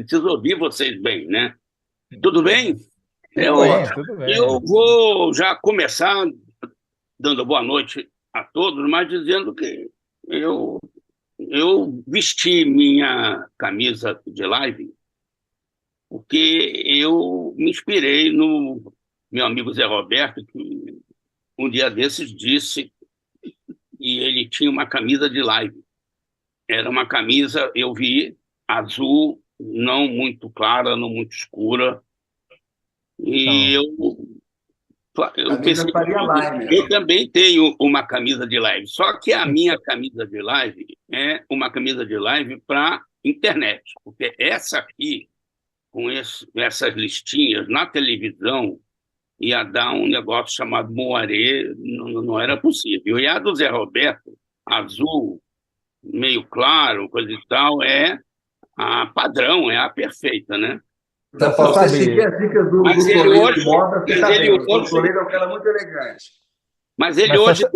preciso ouvir vocês bem, né? Tudo bem? Tudo Eu, bem, tudo eu bem. vou já começar dando boa noite a todos, mas dizendo que eu, eu vesti minha camisa de live porque eu me inspirei no meu amigo Zé Roberto, que um dia desses disse que ele tinha uma camisa de live. Era uma camisa, eu vi, azul, não muito clara, não muito escura. E Então, eu Camisa pensei Faria comigo, Lime. eu também tenho uma camisa de live, só que a minha camisa de live é uma camisa de live para internet, porque essa aqui, com essas listinhas na televisão, ia dar um negócio chamado moaré, não era possível. E a do Zé Roberto, azul, meio claro, coisa e tal, é a padrão, é a perfeita, né? Zé você Paulo, você seguir sabe, as dicas Mas do ele Toledo hoje, Moda, você mas está ele bem. O hoje, Toledo é um cara muito elegante. mas ele mas você hoje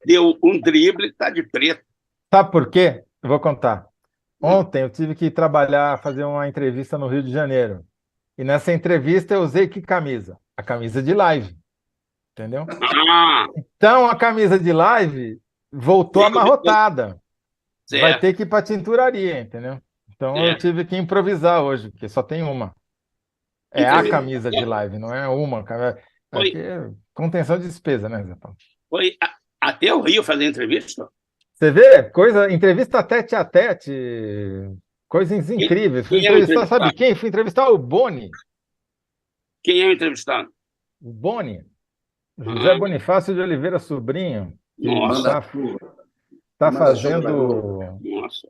deu um drible, está de preto. sabe por quê? Eu vou contar. Ontem eu tive que trabalhar, fazer uma entrevista no Rio de Janeiro. E nessa entrevista eu usei que camisa? A camisa de live, entendeu? Ah, Então a camisa de live voltou amarrotada. Vai certo, ter que ir para tinturaria, entendeu? Então eu certo. tive que improvisar hoje, porque só tem uma. É a Entendeu? camisa de live, não é uma. Foi, Aqui é contenção de despesa, né, Zé Paulo? até o Rio fazer entrevista. Você vê? Coisa, entrevista tete a tete, coisas Quem, incríveis. Fui quem é o entrevistar, sabe entrevistado? quem? Fui entrevistar o Boni. Quem é o entrevistado? O Boni, José Ah, Bonifácio de Oliveira Sobrinho, que nossa, tá Manda-chuva da Globo. fazendo nossa.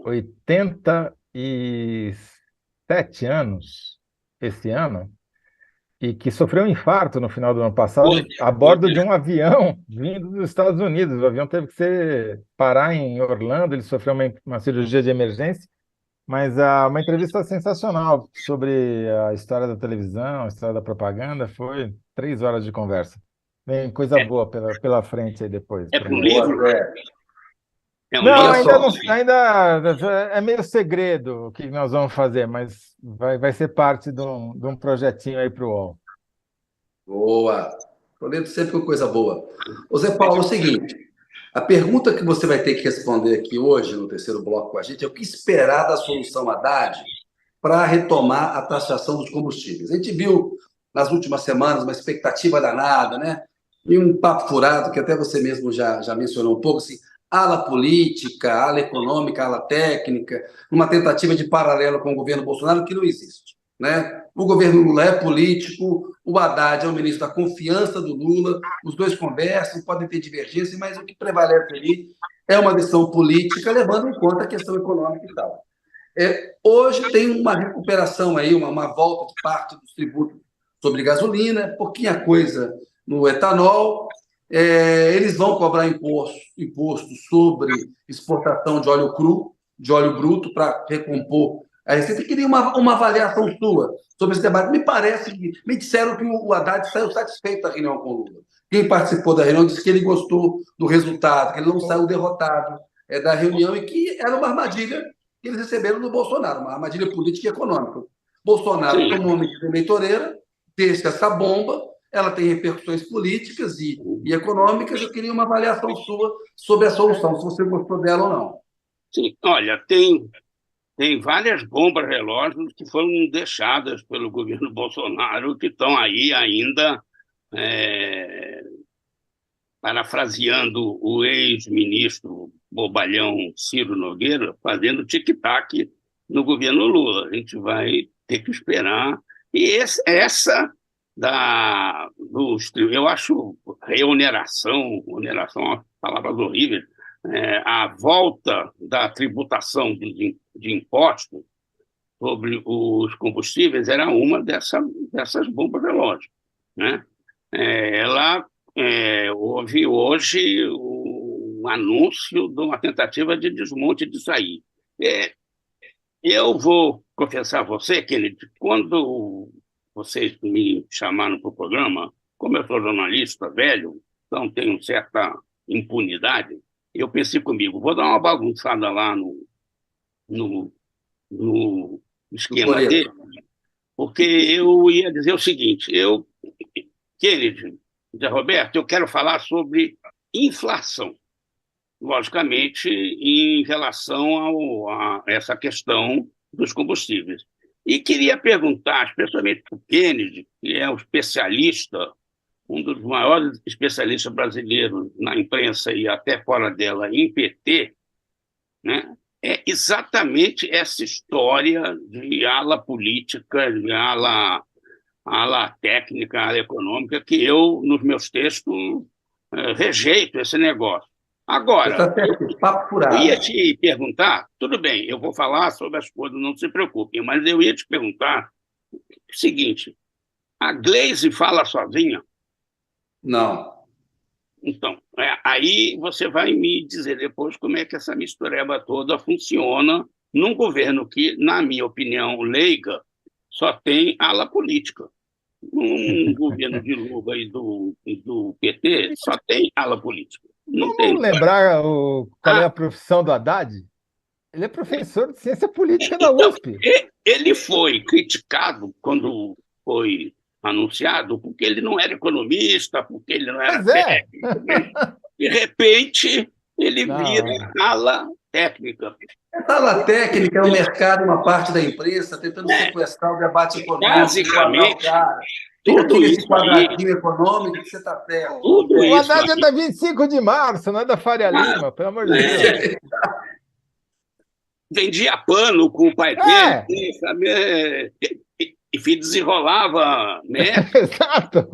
87 anos esse ano, e que sofreu um infarto no final do ano Foi, passado a foi, bordo de um avião vindo dos Estados Unidos. O avião teve que parar em Orlando, ele sofreu uma cirurgia de emergência. Mas uma entrevista sensacional sobre a história da televisão, a história da propaganda. Foi 3 horas de conversa. Vem coisa é, boa pela frente aí depois é para para um nós. livro? Boa, Zé. É um Não, Olha livro? ainda só. não, ainda é meio segredo o que nós vamos fazer, mas vai ser parte de um projetinho aí para o UOL. Boa. Toledo sempre com coisa boa. Ô Zé Paulo, é o seguinte. A pergunta que você vai ter que responder aqui hoje, no terceiro bloco com a gente, é o que esperar da solução Haddad para retomar a taxação dos combustíveis. A gente viu nas últimas semanas uma expectativa danada, né? E um papo furado, que até você mesmo já mencionou um pouco, assim, ala política, ala econômica, ala técnica, uma tentativa de paralelo com o governo Bolsonaro que não existe, né? O governo Lula é político, o Haddad é o ministro da confiança do Lula, os dois conversam, podem ter divergência, mas o que prevalece ali é uma decisão política, levando em conta a questão econômica e tal. Hoje tem uma recuperação aí, uma volta de parte dos tributos sobre gasolina, pouquinha coisa no etanol. Eles vão cobrar imposto sobre exportação de óleo cru, de óleo bruto, para recompor a receita. Eu queria uma avaliação sua sobre esse debate. Me parece que me disseram que o Haddad saiu satisfeito da reunião com o Lula. Quem participou da reunião disse que ele gostou do resultado, que ele não saiu derrotado da reunião e que era uma armadilha que eles receberam do Bolsonaro, uma armadilha política e econômica. Bolsonaro Sim. tomou uma medida eleitoreira, deixa essa bomba, ela tem repercussões políticas e econômicas. Eu queria uma avaliação sua sobre a solução, se você gostou dela ou não. Sim, olha, tem várias bombas relógios que foram deixadas pelo governo Bolsonaro que estão aí ainda, é, parafraseando o ex-ministro bobalhão Ciro Nogueira, fazendo tic-tac no governo Lula. A gente vai ter que esperar. E essa eu acho oneração é uma palavra horrível, a volta da tributação de impostos sobre os combustíveis era uma dessas bombas relógio, né? Ela houve hoje um anúncio de uma tentativa de desmonte disso aí. É, eu vou confessar a você, Kennedy, quando vocês me chamaram para o programa, como eu sou jornalista velho, então tenho certa impunidade, eu pensei comigo, vou dar uma bagunçada lá no Do esquema Toledo. dele, porque eu ia dizer o seguinte, Kennedy, Zé Roberto, eu quero falar sobre inflação, logicamente, em relação a essa questão dos combustíveis. E queria perguntar, especialmente para o Kennedy, que é um especialista, um dos maiores especialistas brasileiros na imprensa e até fora dela, em PT, né? É exatamente essa história de ala política, de ala técnica, ala econômica, que eu, nos meus textos, rejeito esse negócio. Você Agora, está certo, papo eu ia furado. te perguntar, tudo bem, eu vou falar sobre as coisas, não se preocupem, mas eu ia te perguntar o seguinte, a Gleisi fala sozinha? Não. Então, aí você vai me dizer depois como é que essa mistureba toda funciona num governo que, na minha opinião leiga, só tem ala política. Num governo de Lula e do PT, só tem ala política. Não tem. Vamos lembrar qual é Ah, a profissão do Haddad? Ele é professor de ciência política da então, USP. ele foi criticado quando foi anunciado porque ele não era economista, porque ele não era Mas é. técnico. De repente, ele vira Não. ala técnica. Essa ala técnica é o mercado e uma parte da imprensa tentando É, sequestrar o debate econômico, enquadrar o basicamente, cara. tudo Tira esse isso aí, quadradinho econômico que você está perto. tudo O isso Haddad é aí, da 25 de março, não é da Faria Lima, pelo amor de Deus. é, vendia pano com o pai dele, É, sabe? Enfim, desenrolava, né? exato.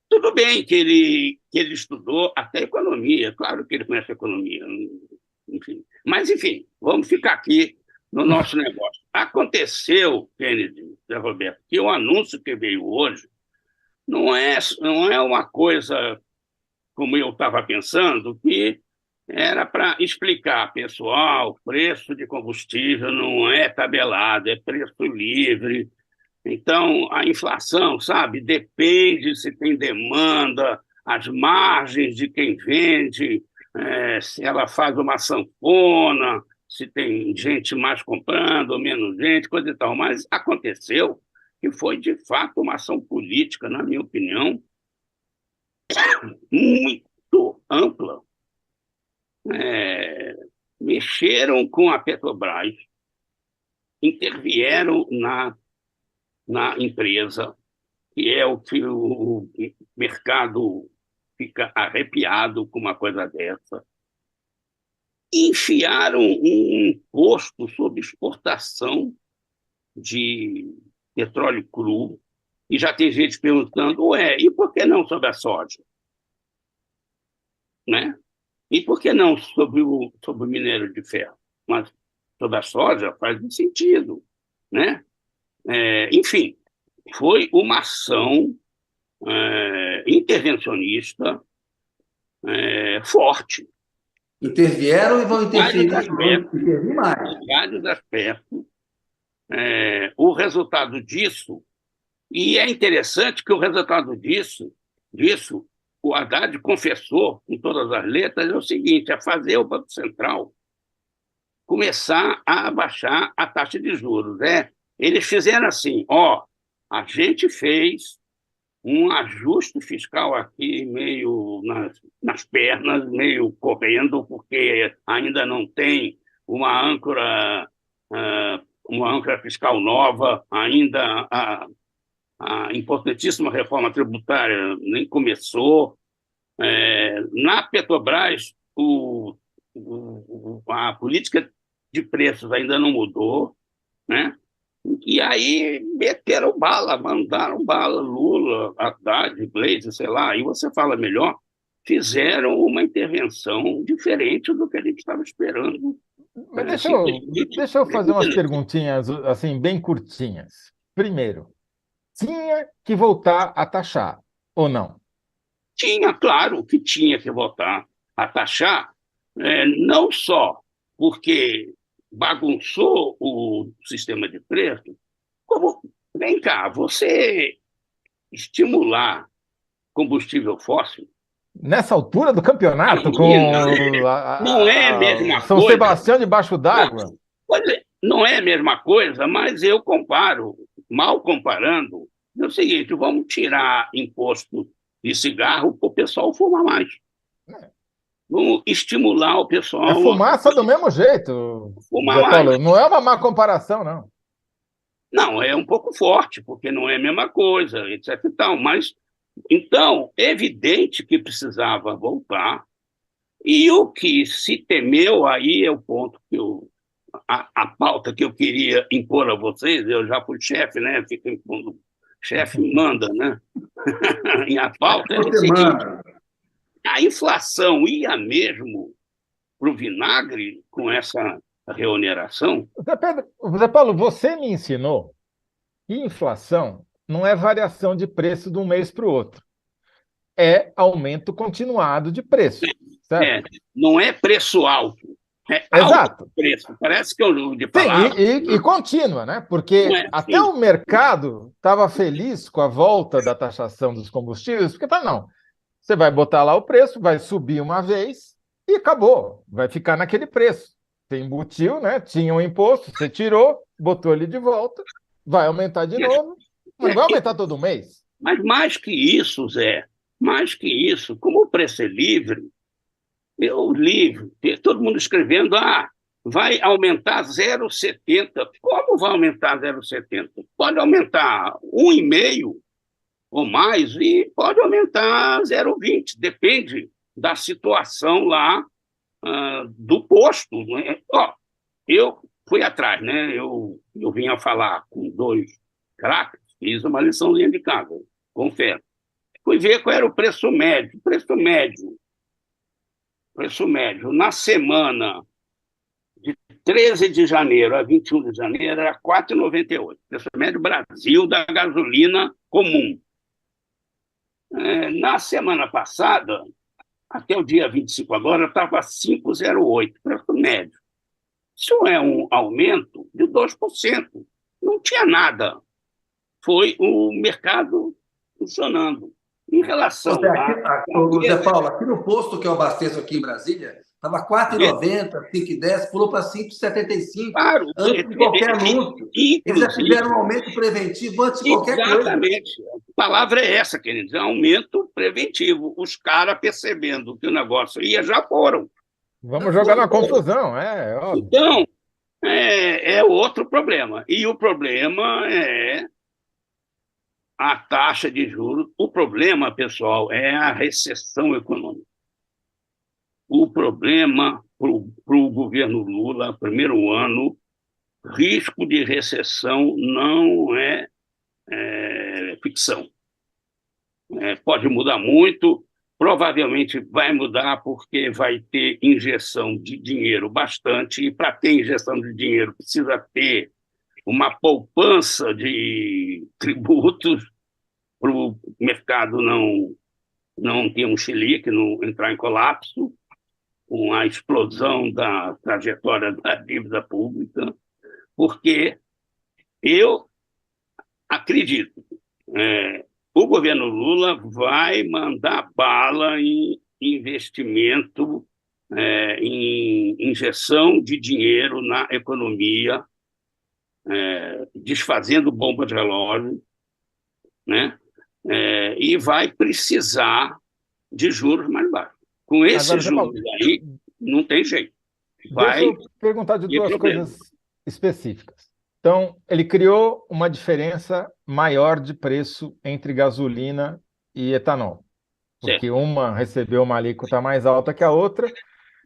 Tudo bem que ele estudou até economia, claro que ele conhece economia, enfim. Mas, enfim, vamos ficar aqui no nosso negócio. Aconteceu, Kennedy, Zé Roberto, que o anúncio que veio hoje não é uma coisa como eu estava pensando, que era para explicar, pessoal, preço de combustível não é tabelado, é preço livre. Então, a inflação, sabe, depende se tem demanda, as margens de quem vende, se ela faz uma sanfona, se tem gente mais comprando ou menos gente, coisa e tal. Mas aconteceu que foi, de fato, uma ação política, na minha opinião, muito ampla. É, mexeram com a Petrobras, intervieram na empresa, que é o que o mercado fica arrepiado com uma coisa dessa. Enfiaram um imposto sobre exportação de petróleo cru, e já tem gente perguntando, e por que não sobre a soja? Né? E por que não sobre o minério de ferro? Mas sobre a soja faz sentido. Né? Enfim, foi uma ação intervencionista forte. Intervieram e vão interferir, vão Aspectos, intervir mais. em vários aspectos. O resultado disso, e é interessante que o resultado disso o Haddad confessou com todas as letras, é o seguinte, é fazer o Banco Central começar a abaixar a taxa de juros. Eles fizeram assim, a gente fez um ajuste fiscal aqui meio nas pernas, meio correndo, porque ainda não tem uma âncora, uma âncora fiscal nova, ainda a importantíssima reforma tributária nem começou. Na Petrobras, a política de preços ainda não mudou, né? E aí meteram bala, mandaram bala, Lula, Haddad, Gleisi, sei lá, aí você fala melhor, fizeram uma intervenção diferente do que a gente estava esperando. Mas Simplesmente. deixa eu fazer umas perguntinhas assim bem curtinhas. Primeiro, tinha que voltar a taxar ou não? Tinha, claro, que tinha que voltar a taxar, não só porque bagunçou o sistema de preço, como, vem cá, você estimular combustível fóssil, Nessa altura do campeonato, não é a mesma São coisa. Sebastião debaixo d'água? Não é a mesma coisa, mas eu comparo mal comparando, é o seguinte: vamos tirar imposto de cigarro para o pessoal fumar mais. Vamos estimular o É pessoal a fumaça do mesmo jeito, fumar Zé mais. Paulo. Não é uma má comparação, não. Não, é um pouco forte, porque não é a mesma coisa, etc e tal. Mas, então, é evidente que precisava voltar. E o que se temeu, aí é o ponto que a pauta que eu queria impor a vocês. Eu já fui chefe, né? Fico impondo, chefe manda, né? E a pauta é o Você seguinte: manda. a inflação ia mesmo para o vinagre com essa reoneração? Zé Paulo, você me ensinou que inflação não é variação de preço de um mês para o outro. É aumento continuado de preço, É, certo? não é preço alto, é alto Exato. preço. Parece que é um jogo de Sim, palavras. e contínua, né? Não Porque é até assim. o mercado estava feliz com a volta da taxação dos combustíveis, porque tá, não. Você vai botar lá o preço, vai subir uma vez e acabou. Vai ficar naquele preço. Você embutiu, né? Tinha um imposto, você tirou, botou ele de volta, vai aumentar de novo, mas não vai aumentar todo mês. Mas mais que isso, Zé, mais que isso, como o preço é livre, eu li todo mundo escrevendo: vai aumentar 0,70. Como vai aumentar 0,70? Pode aumentar 1,5 ou mais, e pode aumentar 0,20, depende da situação lá, do posto. Né? Ó, eu fui atrás, né? Eu vinha falar com dois craques, fiz uma liçãozinha de casa, confere. Fui ver qual era o preço médio. Preço médio. Na semana de 13 de janeiro a 21 de janeiro era 4,98. Preço médio Brasil da gasolina comum. Na semana passada, até o dia 25 agora, estava 5,08, preço médio. Isso é um aumento de 2%. Não tinha nada. Foi o mercado funcionando. Em Ô, Zé, relação à Zé Paulo, aqui no posto que eu abasteço aqui em Brasília, estava R$ 4,90, 5,10, pulou para 5,75, claro, antes de qualquer anúncio. Eles já fizeram inclusive, um aumento preventivo antes de qualquer coisa. exatamente, a palavra é essa, queridos, aumento preventivo. Os caras percebendo que o negócio ia, já foram. Vamos jogar na confusão, é óbvio. Então, é outro problema. E o problema é a taxa de juros. O problema, pessoal, é a recessão econômica. O problema para o governo Lula, primeiro ano, risco de recessão não é ficção. Pode mudar muito, provavelmente vai mudar porque vai ter injeção de dinheiro bastante, e para ter injeção de dinheiro precisa ter uma poupança de tributos para o mercado não ter um chilique, não entrar em colapso, com a explosão da trajetória da dívida pública, porque eu acredito, o governo Lula vai mandar bala em investimento, em injeção de dinheiro na economia, desfazendo bomba de relógio, né? E vai precisar de juros mais baixos. Com Agora, esses Zé Paulo, juros aí, não tem jeito. deixa Vai eu perguntar de ter duas problema. coisas específicas. Então, ele criou uma diferença maior de preço entre gasolina e etanol, porque Certo. uma recebeu uma alíquota mais alta que a outra,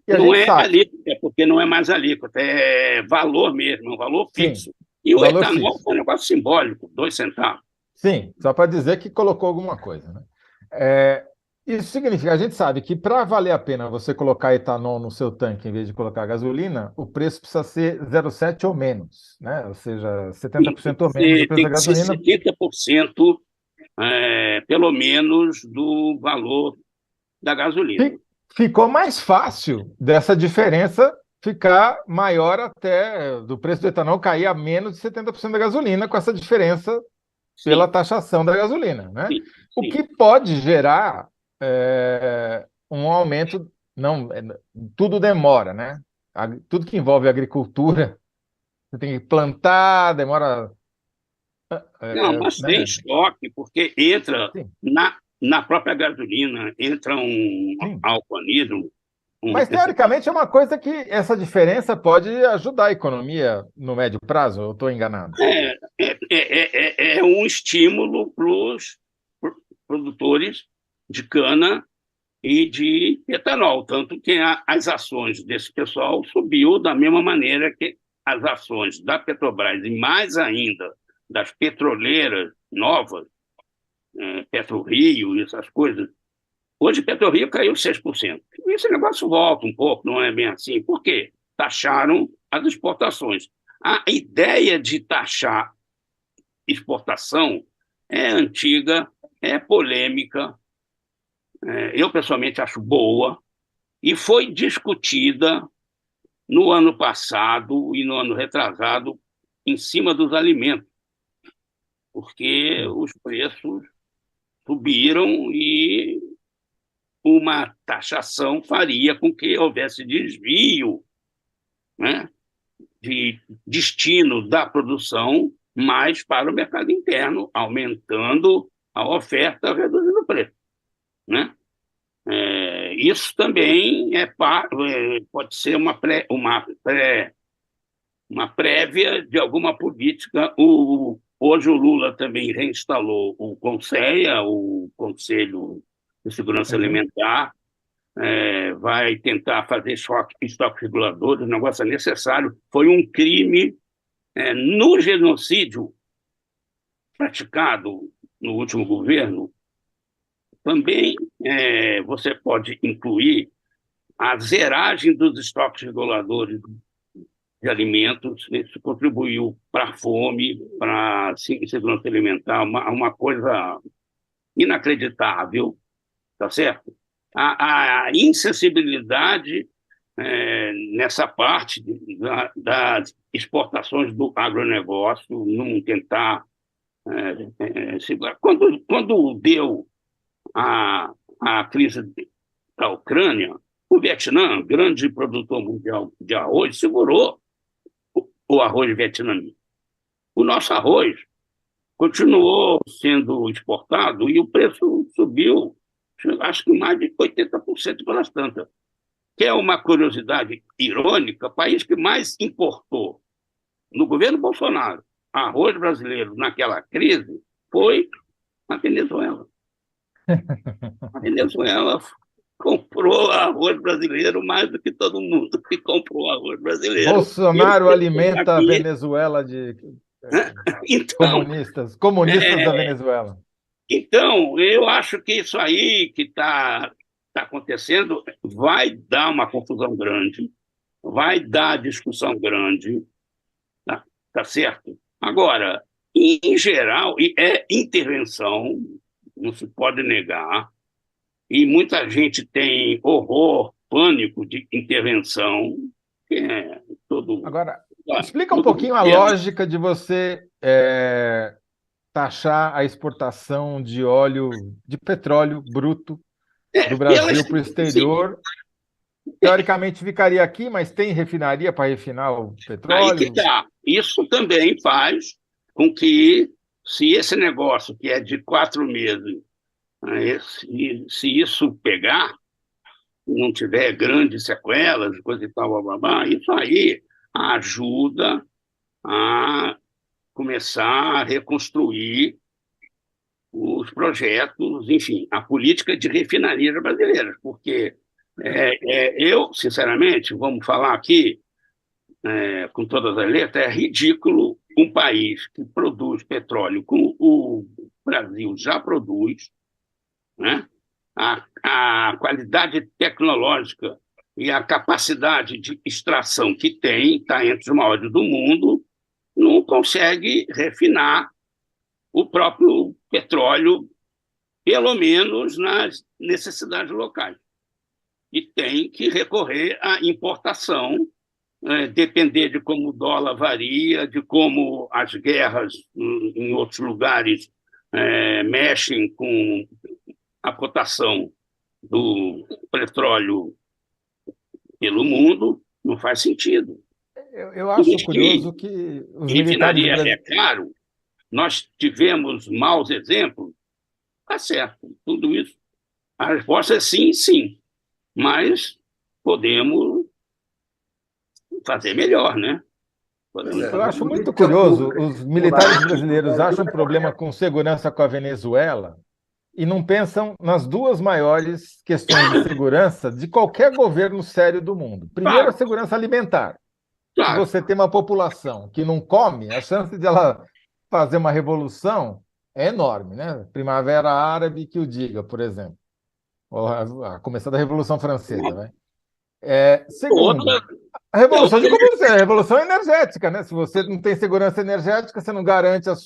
e a Não gente é sabe, alíquota, porque não é mais alíquota, é valor mesmo, é um valor sim, fixo. E o valor etanol fixo. é um negócio simbólico, 2 centavos. Sim, só para dizer que colocou alguma coisa, né? Isso significa, a gente sabe que para valer a pena você colocar etanol no seu tanque em vez de colocar gasolina, o preço precisa ser 0,7 ou menos, né? Ou seja, Tem 70% que ou menos do ser, preço tem da que ser gasolina. 70%, pelo menos, do valor da gasolina. Ficou mais fácil dessa diferença ficar maior até do preço do etanol cair a menos de 70% da gasolina com essa diferença pela Sim, taxação da gasolina, né? sim, O sim. que pode gerar um aumento, não, tudo demora, né? Tudo que envolve agricultura, você tem que plantar, demora Não, mas tem né? estoque, porque entra Sim, na própria gasolina, entra um sim. álcool anidro, Mas, teoricamente, é uma coisa que essa diferença pode ajudar a economia no médio prazo, eu estou enganado? é um estímulo para os produtores de cana e de etanol, tanto que as ações desse pessoal subiu da mesma maneira que as ações da Petrobras e mais ainda das petroleiras novas, PetroRio e essas coisas. Hoje, PetroRio caiu 6%. E esse negócio volta um pouco, não é bem assim. Por quê? Taxaram as exportações. A ideia de taxar exportação é antiga, é polêmica, eu pessoalmente acho boa, e foi discutida no ano passado e no ano retrasado em cima dos alimentos, porque Sim. os preços subiram e uma taxação faria com que houvesse desvio, né, de destino da produção mais para o mercado interno, aumentando a oferta, reduzindo o preço, né? Isso também pode ser uma prévia de alguma política. Hoje o Lula também reinstalou o CONSEA, o Conselho de Segurança Uhum. Alimentar, vai tentar fazer estoques reguladores, o negócio é necessário. Foi um crime no genocídio praticado no último governo. Também você pode incluir a zeragem dos estoques reguladores de alimentos. Isso contribuiu para a fome, para a insegurança alimentar, uma coisa inacreditável, tá certo? A insensibilidade nessa parte das exportações do agronegócio, não tentar segurar. Quando deu a crise da Ucrânia, o Vietnã, grande produtor mundial de arroz, segurou o arroz vietnamita. O nosso arroz continuou sendo exportado e o preço subiu, acho que mais de 80% pelas tantas. Que é uma curiosidade irônica, o país que mais importou no governo Bolsonaro arroz brasileiro naquela crise foi a Venezuela. A Venezuela comprou arroz brasileiro mais do que todo mundo que comprou arroz brasileiro. E Bolsonaro alimenta a aqui, Venezuela de então, comunistas da Venezuela. então, eu acho que isso aí que tá acontecendo vai dar uma confusão grande, vai dar discussão grande, tá certo? Agora, em geral, é intervenção, não se pode negar, e muita gente tem horror, pânico de intervenção, que é todo, Agora, explica um todo pouquinho a governo. lógica de você taxar a exportação de óleo, de petróleo bruto do Pela, Brasil para o sim, exterior. Teoricamente ficaria aqui, mas tem refinaria para refinar o aí que petróleo? tá. Isso também faz com que, se esse negócio que é de 4 meses, se isso pegar, não tiver grandes sequelas, coisa e tal, blá, blá, blá, isso aí ajuda a começar a reconstruir os projetos, enfim, a política de refinarias brasileiras, porque eu, sinceramente, vamos falar aqui, com todas as letras, é ridículo um país que produz petróleo como o Brasil já produz, né? A qualidade tecnológica e a capacidade de extração que tem, está entre os maiores do mundo, não consegue refinar o próprio petróleo, pelo menos nas necessidades locais. E tem que recorrer à importação, depender de como o dólar varia, de como as guerras em outros lugares mexem com a cotação do petróleo pelo mundo, não faz sentido. Eu acho Investir curioso que os em militares refinaria é brasileiros. caro, nós tivemos maus exemplos, está certo, tudo isso. A resposta é sim, sim, mas podemos fazer melhor, né? Eu acho muito curioso, os militares brasileiros acham problema com segurança com a Venezuela e não pensam nas duas maiores questões de segurança de qualquer governo sério do mundo. Primeiro, a segurança alimentar. Se você tem uma população que não come, a chance de ela fazer uma revolução é enorme, né? Primavera Árabe que o diga, por exemplo. Ou a começar da Revolução Francesa, vai. Segundo, a revolução de combustível, a revolução energética, né? Se você não tem segurança energética, você não garante o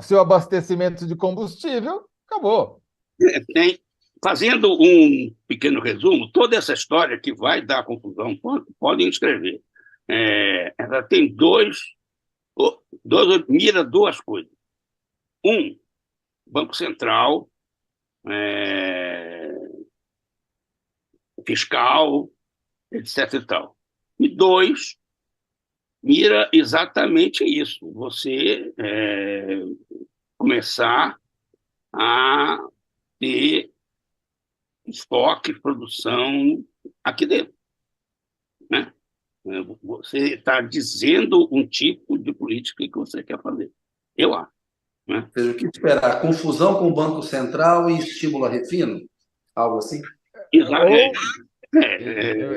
seu abastecimento de combustível, acabou. Fazendo um pequeno resumo, toda essa história que vai dar confusão, podem escrever. Ela tem mira duas coisas. Banco Central, fiscal, etc. e tal. E dois, mira exatamente isso, você começar a ter estoque, produção aqui dentro, né? Você está dizendo um tipo de política que você quer fazer, eu acho. Né? Ou seja, o que esperar? Confusão com o Banco Central e estímulo a refino? Algo assim? Exatamente.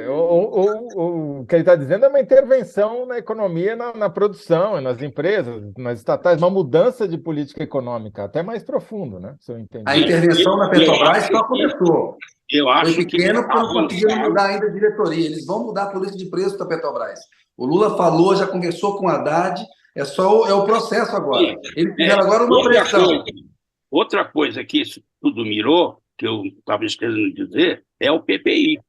O que ele está dizendo é uma intervenção na economia, na produção, nas empresas, nas estatais, uma mudança de política econômica, até mais profundo, né? Se eu entendi. A intervenção na Petrobras só começou. Eu acho Foi pequeno porque não conseguiram mudar ainda a diretoria. Eles vão mudar a política de preço da Petrobras. O Lula falou, já conversou com o Haddad, é o processo agora. Eles fizeram agora uma pressão. Outra coisa que isso tudo mirou, que eu estava querendo dizer, é o PPI.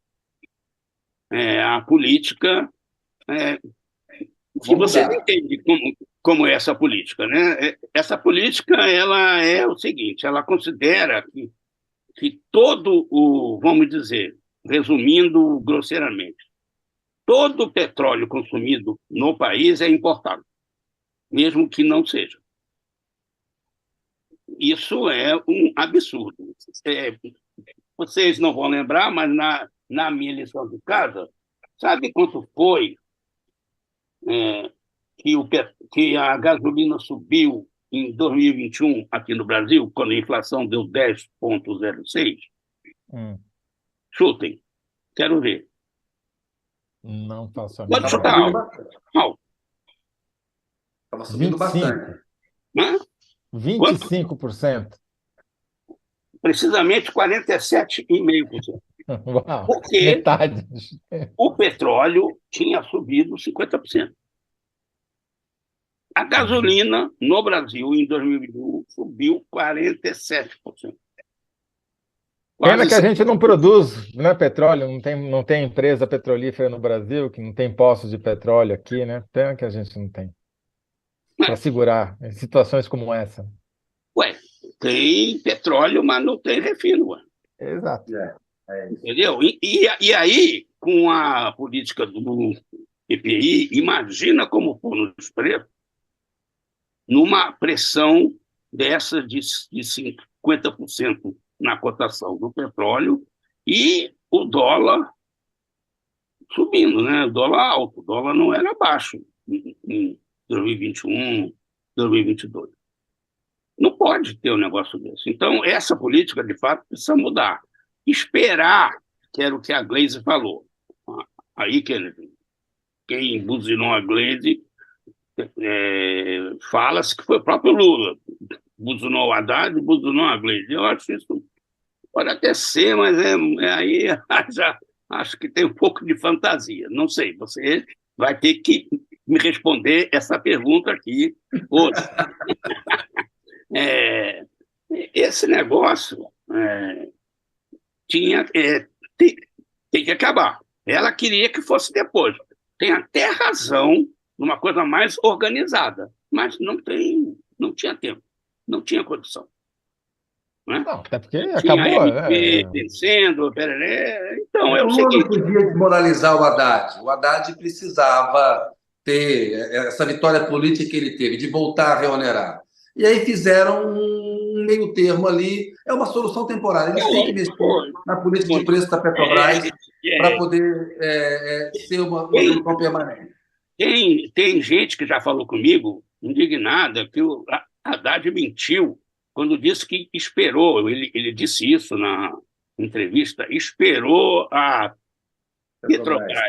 A política, que você entende como é essa política, né? Essa política, ela é o seguinte, ela considera que todo vamos dizer, resumindo grosseiramente, todo o petróleo consumido no país é importado, mesmo que não seja. Isso é um absurdo. Vocês não vão lembrar, mas na minha lição de casa, sabe quanto foi que a gasolina subiu em 2021 aqui no Brasil, quando a inflação deu 10,06? Chutem, quero ver. Não faço a Pode chutar alto. Estava subindo bastante. 25%. Precisamente 47,5%. Uau, porque metade. O petróleo tinha subido 50%. A gasolina no Brasil, em 2021, subiu 47%. Pena que a gente não produz, né, petróleo, não tem empresa petrolífera no Brasil, que não tem poços de petróleo aqui, né? Pena que a gente não tem. Para segurar em situações como essa. Tem petróleo, mas não tem refino. Exato. Entendeu? E aí, com a política do PPI, imagina como for nos preços, numa pressão dessa de 50% na cotação do petróleo e o dólar subindo, né? O dólar alto, o dólar não era baixo em 2021, 2022. Não pode ter um negócio desse. Então, essa política, de fato, precisa mudar. Esperar, que era o que a Gleisi falou. Aí, quem buzinou a Gleisi, fala-se que foi o próprio Lula. Buzinou o Haddad, buzinou a Gleisi. Eu acho isso pode até ser, mas aí já acho que tem um pouco de fantasia. Não sei, você vai ter que me responder essa pergunta aqui hoje. Esse negócio tem que acabar. Ela queria que fosse depois. Tem até razão numa coisa mais organizada, mas não tinha tempo, não tinha condição. Né? Não, até porque acabou. Vencendo, então é o seguinte. seguinte. Não podia desmoralizar o Haddad. O Haddad precisava ter essa vitória política que ele teve, de voltar a reonerar. E aí fizeram um meio termo ali, é uma solução temporária. Eles têm que mexer na política de preço da Petrobras para poder ser uma solução permanente. Tem gente que já falou comigo, indignada, que o Haddad mentiu quando disse que esperou, ele disse isso na entrevista, esperou a Petrobras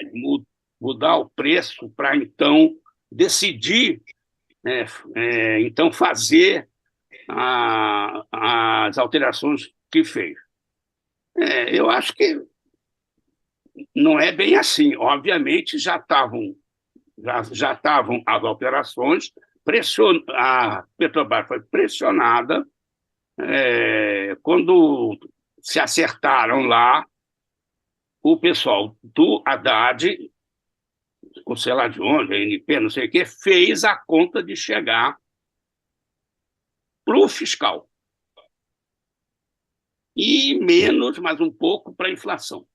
mudar o preço para então decidir, então fazer as alterações que fez. Eu acho que não é bem assim. Obviamente já estavam as alterações, a Petrobras foi pressionada, quando se acertaram lá, o pessoal do Haddad, ou sei lá de onde, a ANP, não sei o quê, fez a conta de chegar para o fiscal. E menos, mais um pouco, para a inflação.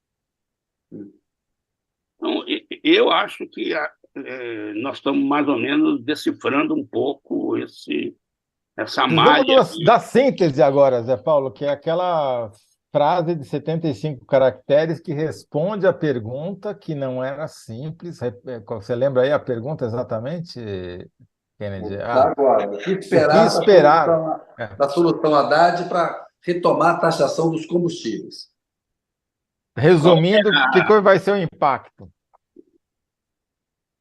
Então, eu acho que nós estamos mais ou menos decifrando um pouco essa malha. Vamos da síntese agora, Zé Paulo, que é aquela frase de 75 caracteres que responde a pergunta que não era simples. Você lembra aí a pergunta exatamente, Kennedy? Agora, o que esperar da solução Haddad para retomar a taxação dos combustíveis? Resumindo, o que vai ser o impacto?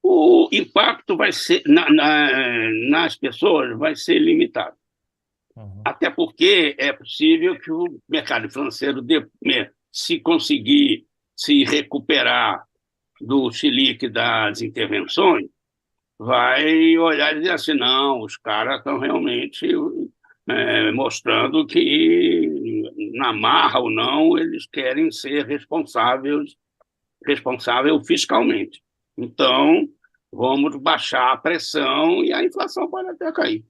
O impacto vai ser nas pessoas vai ser limitado. Até porque é possível que o mercado financeiro, se conseguir se recuperar do chilique das intervenções, vai olhar e dizer assim, não, os caras estão realmente mostrando que, na marra ou não, eles querem ser responsáveis fiscalmente. Então, vamos baixar a pressão e a inflação pode até cair.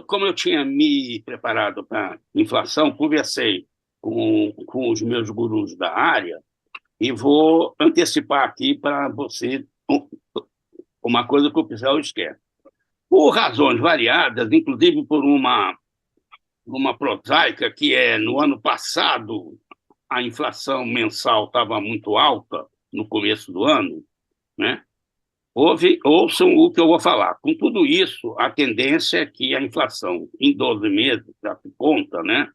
Como eu tinha me preparado para a inflação, conversei com os meus gurus da área e vou antecipar aqui para você uma coisa que o pessoal esquece. Por razões variadas, inclusive por uma prosaica, que no ano passado a inflação mensal estava muito alta no começo do ano, né? Ouçam o que eu vou falar. Com tudo isso, a tendência é que a inflação em 12 meses, já se conta, né,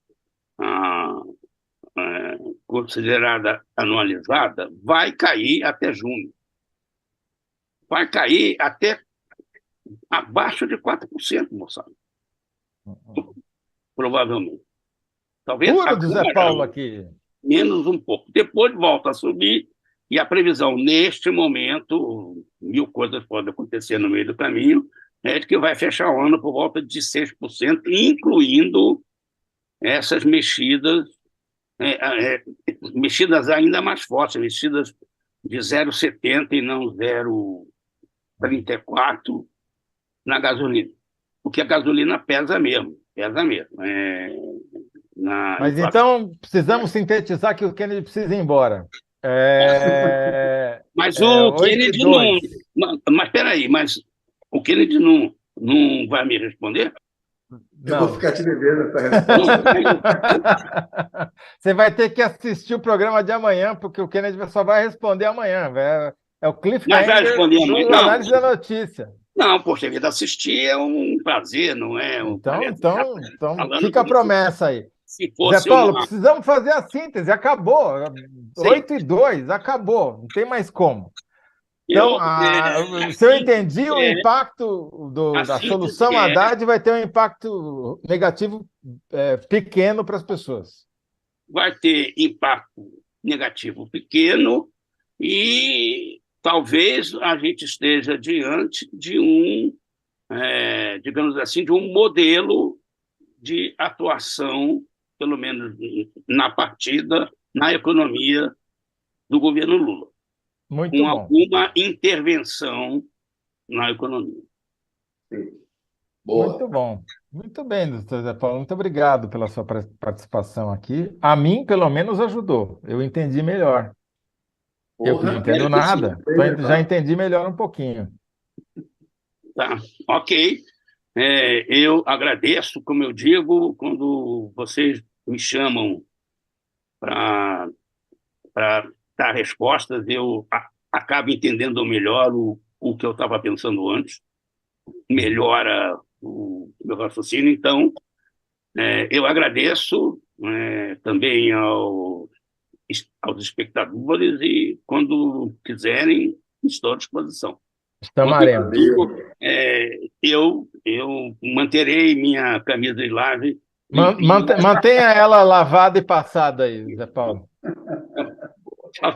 considerada anualizada, vai cair até junho. Vai cair até abaixo de 4%, moçada. Provavelmente. Talvez puro do Zé Paulo aqui. Menos um pouco. Depois volta a subir e a previsão, neste momento, 1000 coisas podem acontecer no meio do caminho, é de que vai fechar o ano por volta de 6%, incluindo essas mexidas, mexidas ainda mais fortes, mexidas de 0,70 e não 0,34 na gasolina. Porque a gasolina pesa mesmo. Mas então, precisamos sintetizar que o Kennedy precisa ir embora. Mas o Kennedy não... Mas peraí, mas o Kennedy não vai me responder? Eu vou ficar te devendo essa resposta. Você vai ter que assistir o programa de amanhã, porque o Kennedy só vai responder amanhã. É o cliffhanger do Análise da Notícia. Não, poxa vida, assistir é um prazer, não é? Então fica a promessa aí. Zé Paulo, precisamos fazer a síntese, acabou. 8:02, acabou, não tem mais como. Então, se eu entendi, o impacto da solução Haddad vai ter um impacto negativo pequeno para as pessoas. Vai ter impacto negativo pequeno e talvez a gente esteja diante de digamos assim, de um modelo de atuação, pelo menos na partida, na economia do governo Lula. Muito com bom. Alguma intervenção na economia. Sim. Boa. Muito bom. Muito bem, doutor Zé Paulo. Muito obrigado pela sua participação aqui. A mim, pelo menos, ajudou. Eu entendi melhor. Eu Porra, não entendo nada. Já entendi melhor um pouquinho. Tá, ok. Eu agradeço, como eu digo, quando vocês me chamam para dar respostas, eu acabo entendendo melhor o que eu estava pensando antes, melhora o meu raciocínio. Então, eu agradeço também aos espectadores e, quando quiserem, estou à disposição. Quanto a Chamaremos. tudo, eu manterei minha camisa de lave limpinha. Mantenha ela lavada e passada aí, Zé Paulo. Tchau, tchau.